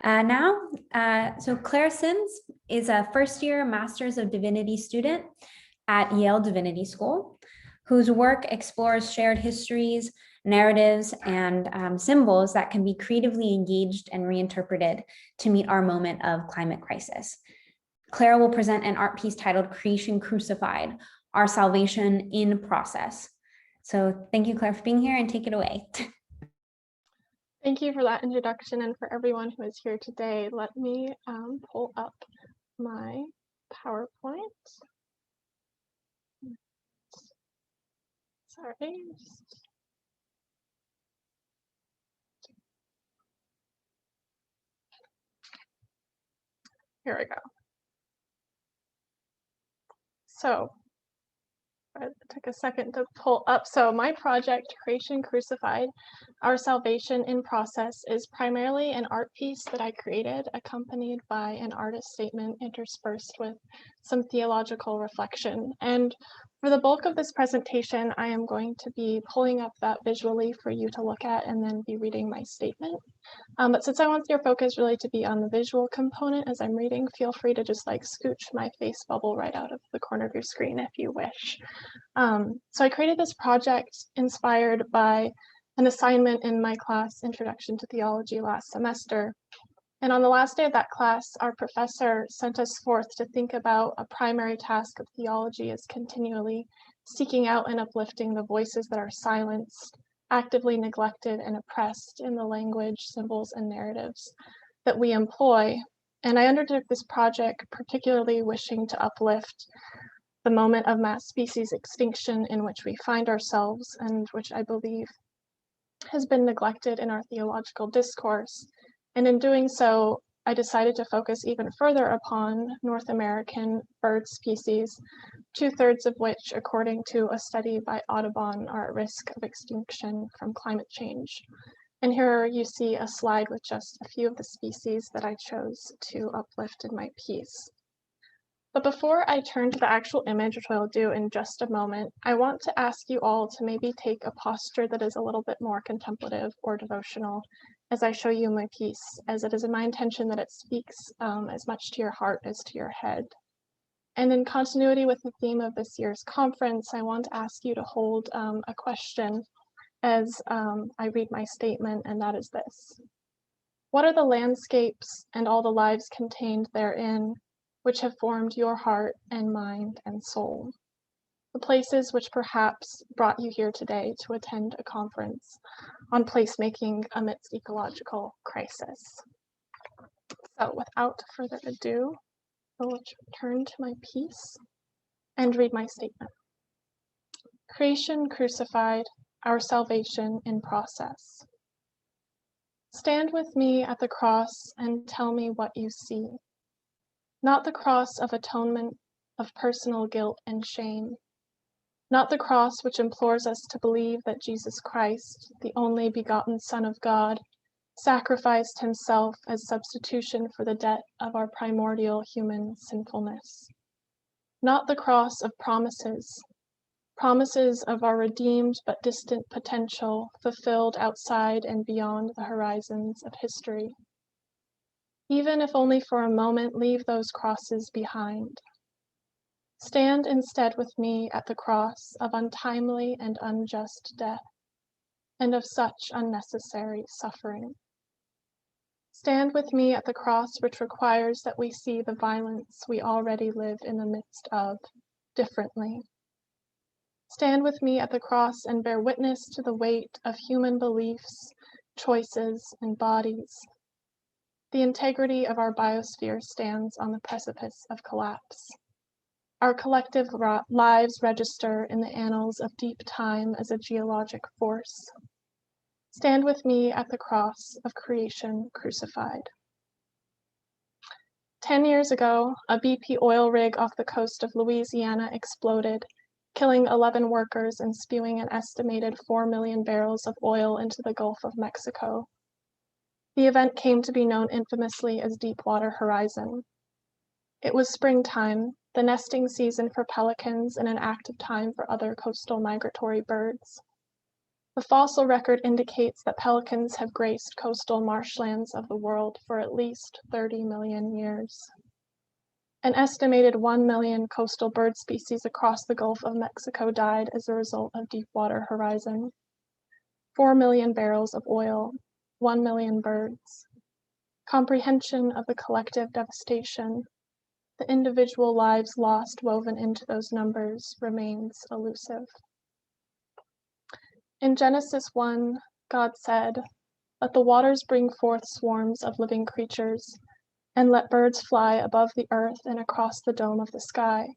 So Clara Sims is a first-year Masters of Divinity student at Yale Divinity School, whose work explores shared histories, narratives, and symbols that can be creatively engaged and reinterpreted to meet our moment of climate crisis. Clara will present an art piece titled Creation Crucified, Our Salvation in Process. So thank you, Clara, for being here, and take it away. Thank you for that introduction, and for everyone who is here today. Let me pull up my PowerPoint. Sorry. Here we go. So it took a second to pull up. So my project, Creation Crucified, Our Salvation in Process, is primarily an art piece that I created, accompanied by an artist statement interspersed with some theological reflection. And for the bulk of this presentation, I am going to be pulling up that visually for you to look at and then be reading my statement. But since I want your focus really to be on the visual component as I'm reading, feel free to just like scooch my face bubble right out of the corner of your screen if you wish. So I created this project inspired by an assignment in my class, Introduction to Theology, last semester. And on the last day of that class, our professor sent us forth to think about a primary task of theology is continually seeking out and uplifting the voices that are silenced, actively neglected and oppressed in the language, symbols, and narratives that we employ. And I undertook this project particularly wishing to uplift the moment of mass species extinction in which we find ourselves, and which I believe has been neglected in our theological discourse. And in doing so, I decided to focus even further upon North American bird species, 2/3 of which, according to a study by Audubon, are at risk of extinction from climate change. And here you see a slide with just a few of the species that I chose to uplift in my piece. But before I turn to the actual image, which I'll do in just a moment, I want to ask you all to maybe take a posture that is a little bit more contemplative or devotional as I show you my piece, as it is my intention that it speaks as much to your heart as to your head. And in continuity with the theme of this year's conference, I want to ask you to hold a question as I read my statement, and that is this. What are the landscapes and all the lives contained therein which have formed your heart and mind and soul? The places which perhaps brought you here today to attend a conference on placemaking amidst ecological crisis. So without further ado, I will turn to my piece and read my statement. Creation Crucified, Our Salvation in Process. Stand with me at the cross and tell me what you see. Not the cross of atonement, of personal guilt and shame. Not the cross which implores us to believe that Jesus Christ, the only begotten Son of God, sacrificed himself as substitution for the debt of our primordial human sinfulness. Not the cross of promises, promises of our redeemed but distant potential fulfilled outside and beyond the horizons of history. Even if only for a moment, leave those crosses behind. Stand instead with me at the cross of untimely and unjust death, and of such unnecessary suffering. Stand with me at the cross which requires that we see the violence we already live in the midst of differently. Stand with me at the cross and bear witness to the weight of human beliefs, choices, and bodies. The integrity of our biosphere stands on the precipice of collapse. Our collective lives register in the annals of deep time as a geologic force. Stand with me at the cross of creation crucified. 10 years ago, a BP oil rig off the coast of Louisiana exploded, killing 11 workers and spewing an estimated 4 million barrels of oil into the Gulf of Mexico. The event came to be known infamously as Deepwater Horizon. It was springtime, the nesting season for pelicans and an active time for other coastal migratory birds. The fossil record indicates that pelicans have graced coastal marshlands of the world for at least 30 million years. An estimated 1 million coastal bird species across the Gulf of Mexico died as a result of Deepwater Horizon. 4 million barrels of oil, 1 million birds. Comprehension of the collective devastation, the individual lives lost woven into those numbers, remains elusive. In Genesis 1, God said, "Let the waters bring forth swarms of living creatures, and let birds fly above the earth and across the dome of the sky."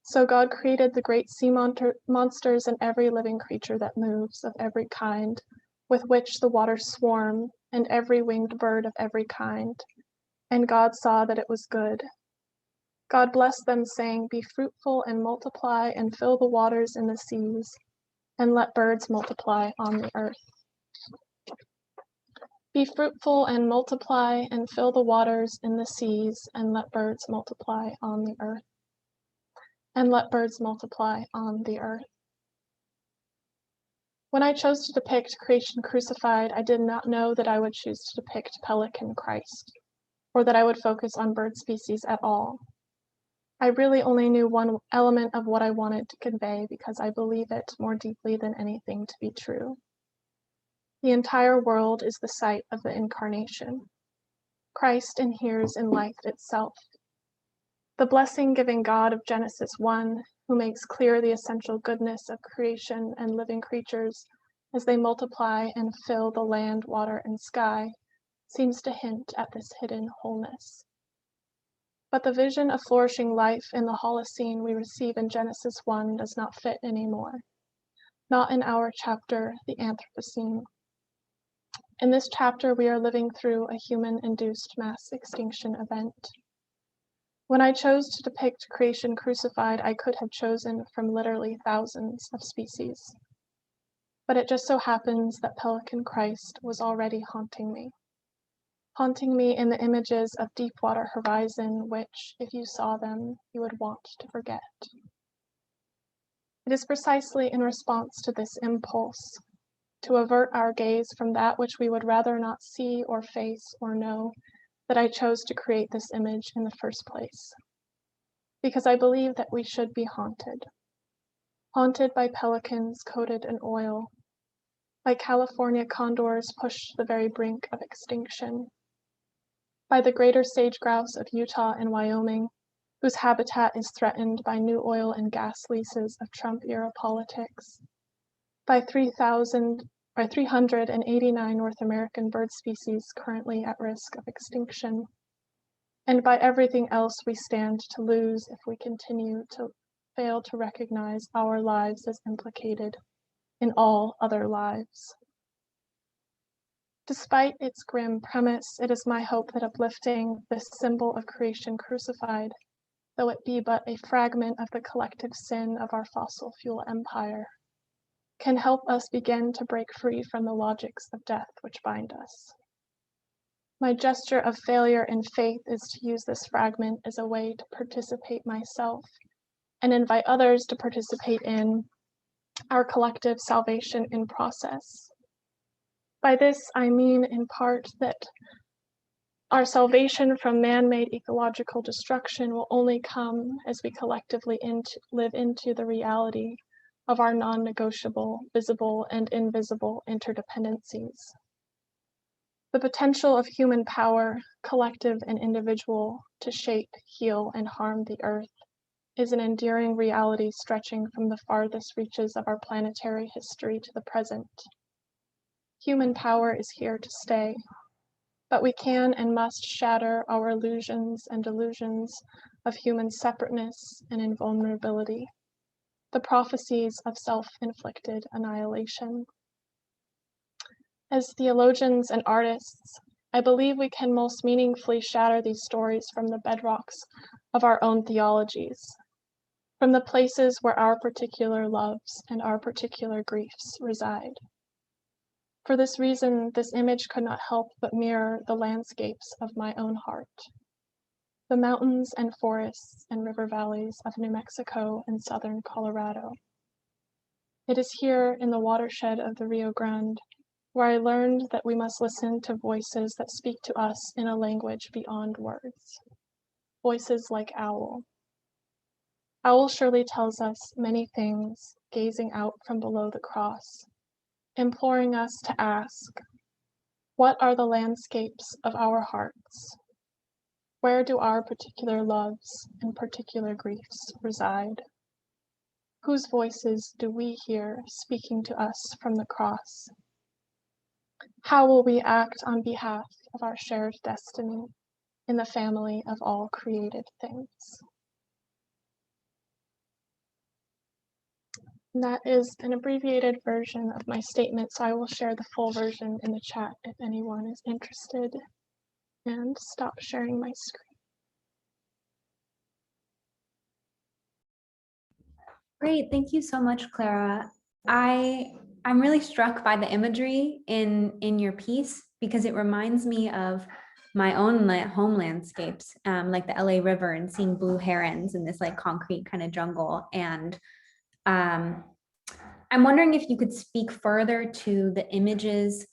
So God created the great sea monsters and every living creature that moves of every kind, with which the waters swarm, and every winged bird of every kind. And God saw that it was good. God blessed them, saying, "Be fruitful and multiply, and fill the waters in the seas, and let birds multiply on the earth." Be fruitful and multiply, and fill the waters in the seas, and let birds multiply on the earth. And let birds multiply on the earth. When I chose to depict creation crucified, I did not know that I would choose to depict Pelican Christ, or that I would focus on bird species at all. I really only knew one element of what I wanted to convey because I believe it more deeply than anything to be true. The entire world is the site of the incarnation. Christ inheres in life itself. The blessing-giving God of Genesis 1, who makes clear the essential goodness of creation and living creatures as they multiply and fill the land, water, and sky, seems to hint at this hidden wholeness. But the vision of flourishing life in the Holocene we receive in Genesis 1 does not fit anymore. Not in our chapter, the Anthropocene. In this chapter, we are living through a human-induced mass extinction event. When I chose to depict creation crucified, I could have chosen from literally thousands of species. But it just so happens that Pelican Christ was already haunting me in the images of Deepwater Horizon, which, if you saw them, you would want to forget. It is precisely in response to this impulse, to avert our gaze from that which we would rather not see or face or know, that I chose to create this image in the first place. Because I believe that we should be haunted. Haunted by pelicans coated in oil, by California condors pushed to the very brink of extinction, by the greater sage-grouse of Utah and Wyoming, whose habitat is threatened by new oil and gas leases of Trump-era politics, by 389 North American bird species currently at risk of extinction, and by everything else we stand to lose if we continue to fail to recognize our lives as implicated in all other lives. Despite its grim premise, it is my hope that uplifting this symbol of creation crucified, though it be but a fragment of the collective sin of our fossil fuel empire, can help us begin to break free from the logics of death which bind us. My gesture of failure and faith is to use this fragment as a way to participate myself and invite others to participate in our collective salvation in process. By this, I mean in part that our salvation from man-made ecological destruction will only come as we collectively live into the reality of our non-negotiable, visible and invisible interdependencies. The potential of human power, collective and individual, to shape, heal, and harm the earth is an enduring reality stretching from the farthest reaches of our planetary history to the present. Human power is here to stay, but we can and must shatter our illusions and delusions of human separateness and invulnerability, the prophecies of self-inflicted annihilation. As theologians and artists, I believe we can most meaningfully shatter these stories from the bedrocks of our own theologies, from the places where our particular loves and our particular griefs reside. For this reason, this image could not help but mirror the landscapes of my own heart, the mountains and forests and river valleys of New Mexico and southern Colorado. It is here in the watershed of the Rio Grande where I learned that we must listen to voices that speak to us in a language beyond words. Voices like owl. Owl surely tells us many things, gazing out from below the cross, imploring us to ask, what are the landscapes of our hearts? Where do our particular loves and particular griefs reside? Whose voices do we hear speaking to us from the cross? How will we act on behalf of our shared destiny in the family of all created things? And that is an abbreviated version of my statement, so I will share the full version in the chat if anyone is interested. And stop sharing my screen. Great, thank you so much, Clara. I'm really struck by the imagery in your piece because it reminds me of my own home landscapes, like the LA River and seeing blue herons in this like concrete kind of jungle. And I'm wondering if you could speak further to the images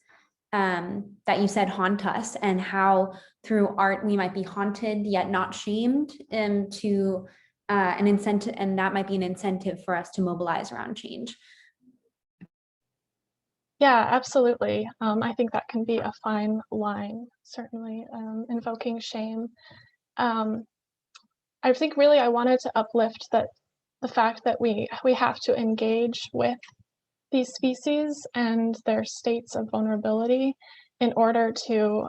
that you said haunt us and how through art we might be haunted yet not shamed, to an incentive, and that might be an incentive for us to mobilize around change. Yeah, absolutely. I think that can be a fine line, certainly, invoking shame. I think really I wanted to uplift that the fact that we have to engage with these species and their states of vulnerability in order to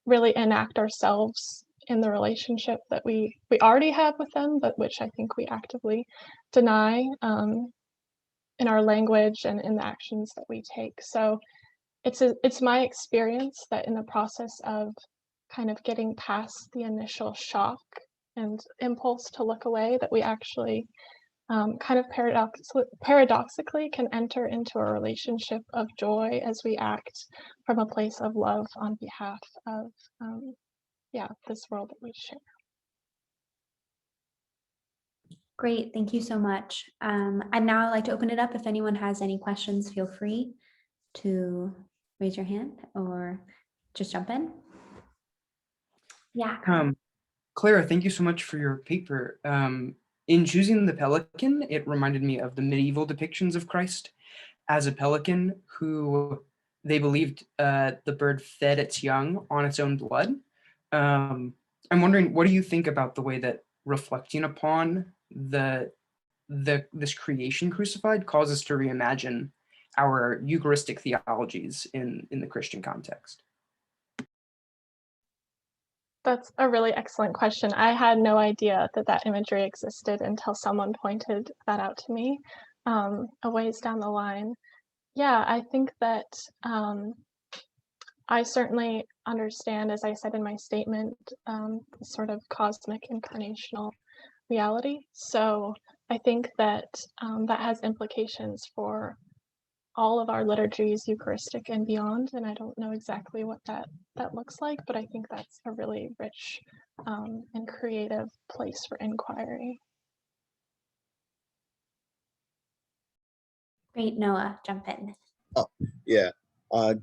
really enact ourselves in the relationship that we already have with them, but which I think we actively deny in our language and in the actions that we take. So it's my experience that in the process of kind of getting past the initial shock and impulse to look away, that we actually kind of paradoxically can enter into a relationship of joy as we act from a place of love on behalf of this world that we share. Great, thank you so much. I'd now like to open it up. If anyone has any questions, feel free to raise your hand or just jump in. Yeah. Clara, thank you so much for your paper. In choosing the pelican, it reminded me of the medieval depictions of Christ as a pelican who they believed the bird fed its young on its own blood. I'm wondering, what do you think about the way that reflecting upon this creation crucified causes us to reimagine our Eucharistic theologies in the Christian context? That's a really excellent question. I had no idea that that imagery existed until someone pointed that out to me a ways down the line. Yeah, I think that I certainly understand, as I said in my statement, sort of cosmic incarnational reality. So I think that that has implications for all of our liturgies, Eucharistic and beyond. And I don't know exactly what that looks like, but I think that's a really rich and creative place for inquiry. Great, Noah, jump in. Oh, yeah.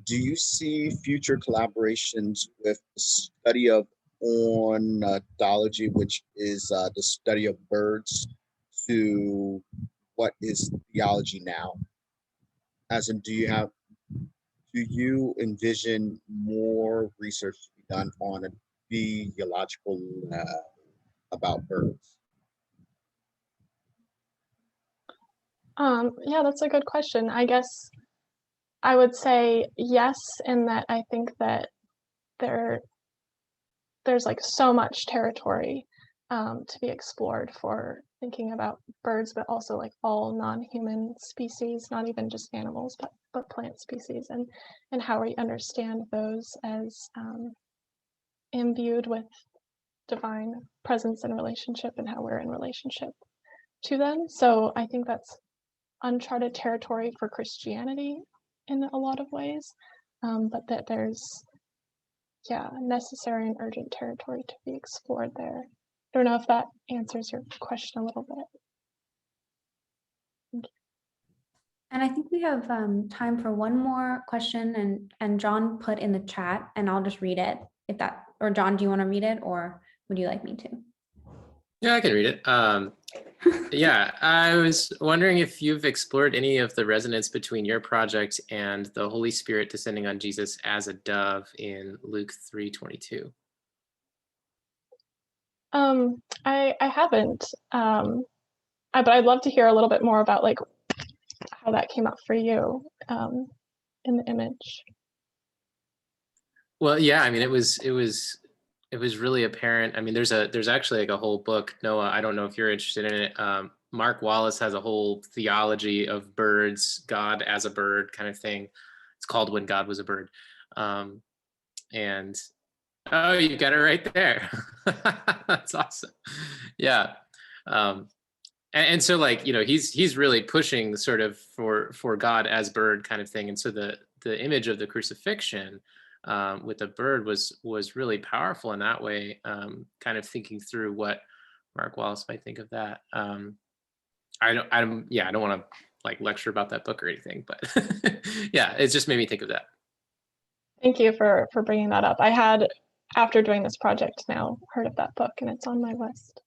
Do you see future collaborations with the study of ornithology, which is the study of birds, to what is theology now? As in, do you envision more research to be done on a theological about birds? Yeah, that's a good question. I guess I would say yes, in that I think that there's like so much territory to be explored for thinking about birds, but also like all non-human species, not even just animals, but plant species, and how we understand those as imbued with divine presence and relationship, and how we're in relationship to them. So I think that's uncharted territory for Christianity in a lot of ways, but that there's necessary and urgent territory to be explored there. I don't know if that answers your question a little bit. And I think we have time for one more question, and John put in the chat, and I'll just read it if that, or John, do you want to read it, or would you like me to? Yeah, I can read it. Yeah, I was wondering if you've explored any of the resonance between your project and the Holy Spirit descending on Jesus as a dove in Luke 3:22. I haven't, but I'd love to hear a little bit more about like how that came out for you in the image. Well, yeah, I mean, it was really apparent. I mean, there's actually like a whole book, Noah. I don't know if you're interested in it. Mark Wallace has a whole theology of birds, God as a bird kind of thing. It's called When God Was a Bird. And oh, you got it right there. That's awesome. Yeah. And so like, you know, he's really pushing sort of for God as bird kind of thing. And so the image of the crucifixion with the bird was really powerful in that way, kind of thinking through what Mark Wallace might think of that. I don't want to like lecture about that book or anything, but yeah, it just made me think of that. Thank you for bringing that up. I had, after doing this project now, heard of that book, and it's on my list.